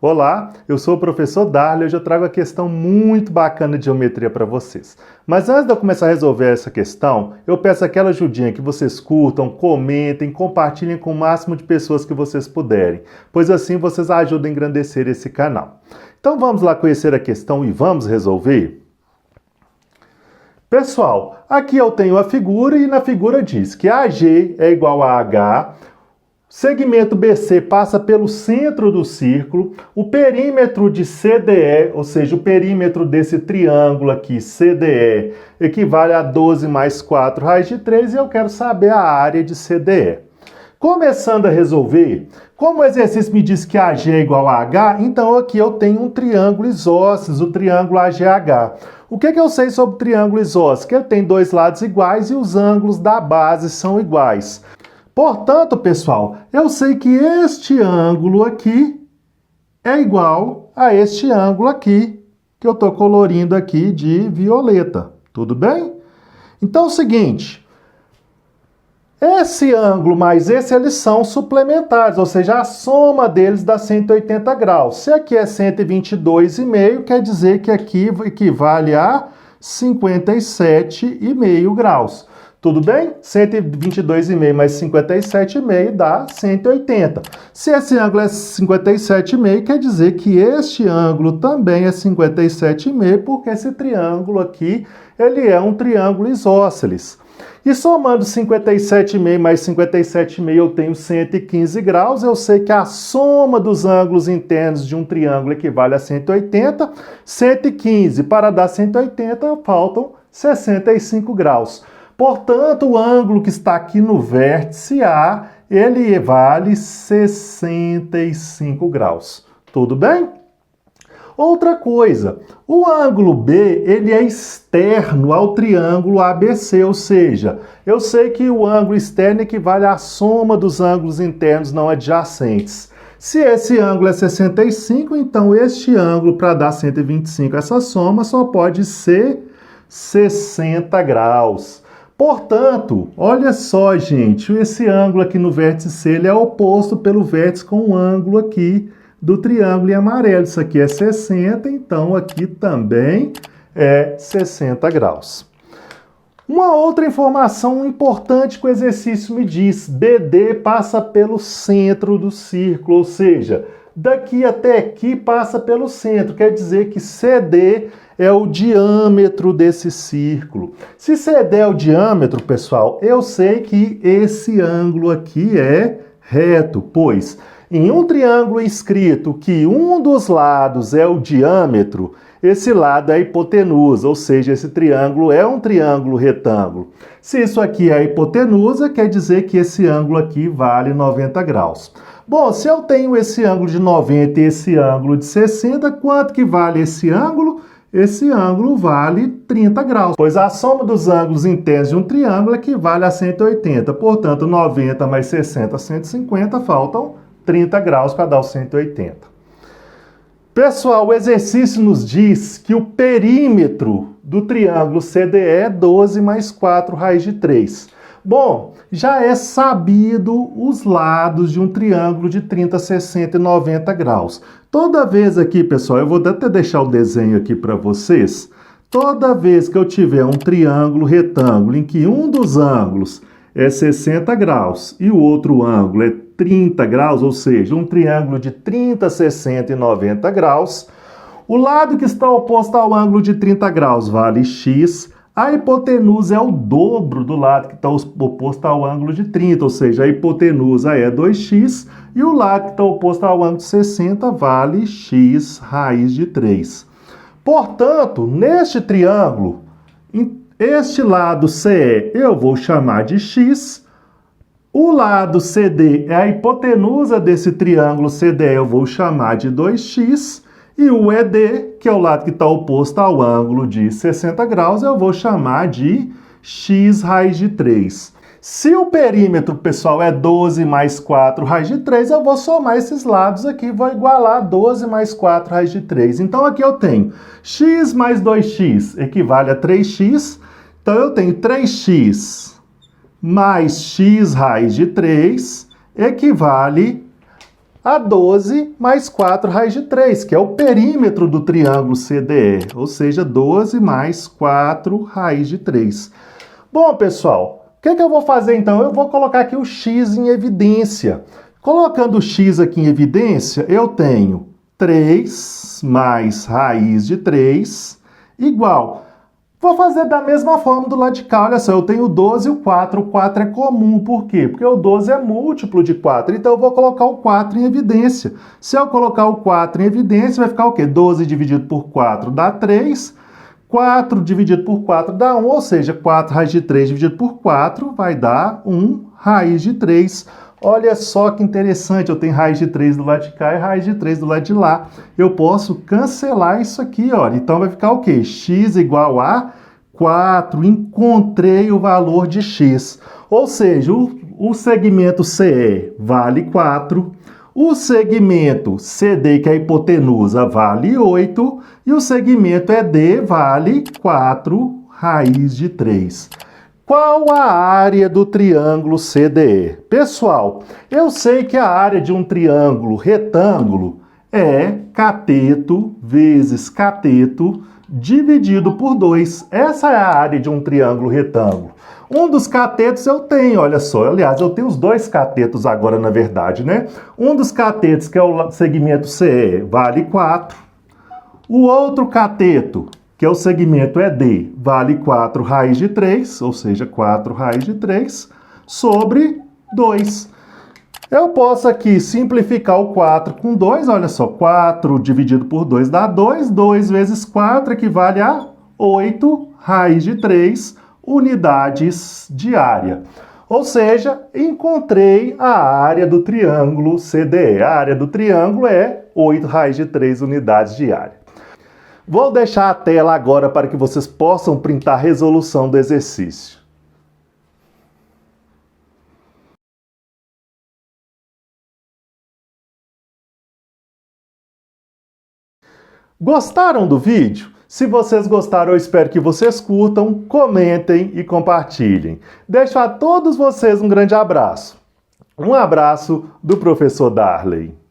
Olá, eu sou o professor Darley e hoje eu trago a questão muito bacana de geometria para vocês. Mas antes de eu começar a resolver essa questão, eu peço aquela ajudinha que vocês curtam, comentem, compartilhem com o máximo de pessoas que vocês puderem, pois assim vocês ajudam a engrandecer esse canal. Então vamos lá conhecer a questão e vamos resolver? Pessoal, aqui eu tenho a figura e na figura diz que AG é igual a H, segmento BC passa pelo centro do círculo, o perímetro de CDE, ou seja, o perímetro desse triângulo aqui, CDE, equivale a 12 mais 4 raiz de 3 e eu quero saber a área de CDE. Começando a resolver, como o exercício me diz que AG é igual a H, então aqui eu tenho um triângulo isósceles, o triângulo AGH. O que eu sei sobre o triângulo isósceles? Que ele tem dois lados iguais e os ângulos da base são iguais. Portanto, pessoal, eu sei que este ângulo aqui é igual a este ângulo aqui, que eu estou colorindo aqui de violeta. Tudo bem? Então é o seguinte, esse ângulo mais esse, eles são suplementares, ou seja, a soma deles dá 180 graus. Se aqui é 122,5, quer dizer que aqui equivale a 57,5 graus. Tudo bem? 122,5 mais 57,5 dá 180. Se esse ângulo é 57,5, quer dizer que este ângulo também é 57,5, porque esse triângulo aqui, ele é um triângulo isósceles. E somando 57,5 mais 57,5 eu tenho 115 graus. Eu sei que a soma dos ângulos internos de um triângulo equivale a 180. 115 para dar 180 faltam 65 graus. Portanto, o ângulo que está aqui no vértice A, ele vale 65 graus. Tudo bem? Outra coisa, o ângulo B, ele é externo ao triângulo ABC, ou seja, eu sei que o ângulo externo equivale à soma dos ângulos internos não adjacentes. Se esse ângulo é 65, então este ângulo, para dar 125, essa soma só pode ser 60 graus. Portanto, olha só, gente, esse ângulo aqui no vértice C, ele é oposto pelo vértice com o ângulo aqui do triângulo em amarelo. Isso aqui é 60, então aqui também é 60 graus. Uma outra informação importante que o exercício me diz, BD passa pelo centro do círculo, ou seja, daqui até aqui passa pelo centro, quer dizer que CD é o diâmetro desse círculo. Se CD é o diâmetro, pessoal, eu sei que esse ângulo aqui é reto, pois em um triângulo escrito que um dos lados é o diâmetro, esse lado é a hipotenusa, ou seja, esse triângulo é um triângulo retângulo. Se isso aqui é a hipotenusa, quer dizer que esse ângulo aqui vale 90 graus. Bom, se eu tenho esse ângulo de 90 e esse ângulo de 60, quanto que vale esse ângulo? Esse ângulo vale 30 graus, pois a soma dos ângulos internos de um triângulo equivale a 180. Portanto, 90 mais 60, 150, faltam 30 graus para dar os 180. Pessoal, o exercício nos diz que o perímetro do triângulo CDE é 12 mais 4 raiz de 3. Bom, já é sabido os lados de um triângulo de 30, 60 e 90 graus. Toda vez aqui, pessoal, eu vou até deixar o desenho aqui para vocês. Toda vez que eu tiver um triângulo retângulo em que um dos ângulos é 60 graus e o outro ângulo é 30 graus, ou seja, um triângulo de 30, 60 e 90 graus, o lado que está oposto ao ângulo de 30 graus vale x, a hipotenusa é o dobro do lado que está oposto ao ângulo de 30, ou seja, a hipotenusa é 2x, e o lado que está oposto ao ângulo de 60 vale x raiz de 3. Portanto, neste triângulo, este lado CE eu vou chamar de x, o lado CD é a hipotenusa desse triângulo CDE, eu vou chamar de 2x, e o ED, que é o lado que está oposto ao ângulo de 60 graus, eu vou chamar de x raiz de 3. Se o perímetro, pessoal, é 12 mais 4 raiz de 3, eu vou somar esses lados aqui, vou igualar 12 mais 4 raiz de 3. Então aqui eu tenho x mais 2x equivale a 3x, então eu tenho 3x mais x raiz de 3 equivale a 12 mais 4 raiz de 3, que é o perímetro do triângulo CDE, ou seja, 12 mais 4 raiz de 3. Bom, pessoal, o que eu vou fazer então? Eu vou colocar aqui o x em evidência. Colocando o x aqui em evidência, eu tenho 3 mais raiz de 3 igual. Vou fazer da mesma forma do lado de cá. Olha só, eu tenho o 12 e o 4. O 4 é comum. Por quê? Porque o 12 é múltiplo de 4. Então, eu vou colocar o 4 em evidência. Se eu colocar o 4 em evidência, vai ficar o quê? 12 dividido por 4 dá 3. 4 dividido por 4 dá 1. Ou seja, 4 raiz de 3 dividido por 4 vai dar 1 raiz de 3. Olha só que interessante, eu tenho raiz de 3 do lado de cá e raiz de 3 do lado de lá. Eu posso cancelar isso aqui, olha. Então vai ficar o quê? X igual a 4. Encontrei o valor de x. Ou seja, o segmento CE vale 4. O segmento CD, que é a hipotenusa, vale 8. E o segmento ED vale 4 raiz de 3. Qual a área do triângulo CDE? Pessoal, eu sei que a área de um triângulo retângulo é cateto vezes cateto dividido por 2. Essa é a área de um triângulo retângulo. Um dos catetos eu tenho, olha só. Aliás, eu tenho os dois catetos agora, na verdade, né? Um dos catetos, que é o segmento CE, vale 4. O outro cateto, que é o segmento ED, vale 4 raiz de 3, ou seja, 4 raiz de 3, sobre 2. Eu posso aqui simplificar o 4 com 2, olha só, 4 dividido por 2 dá 2, 2 vezes 4 equivale a 8 raiz de 3 unidades de área. Ou seja, encontrei a área do triângulo CDE. A área do triângulo é 8 raiz de 3 unidades de área. Vou deixar a tela agora para que vocês possam printar a resolução do exercício. Gostaram do vídeo? Se vocês gostaram, eu espero que vocês curtam, comentem e compartilhem. Deixo a todos vocês um grande abraço. Um abraço do professor Darley.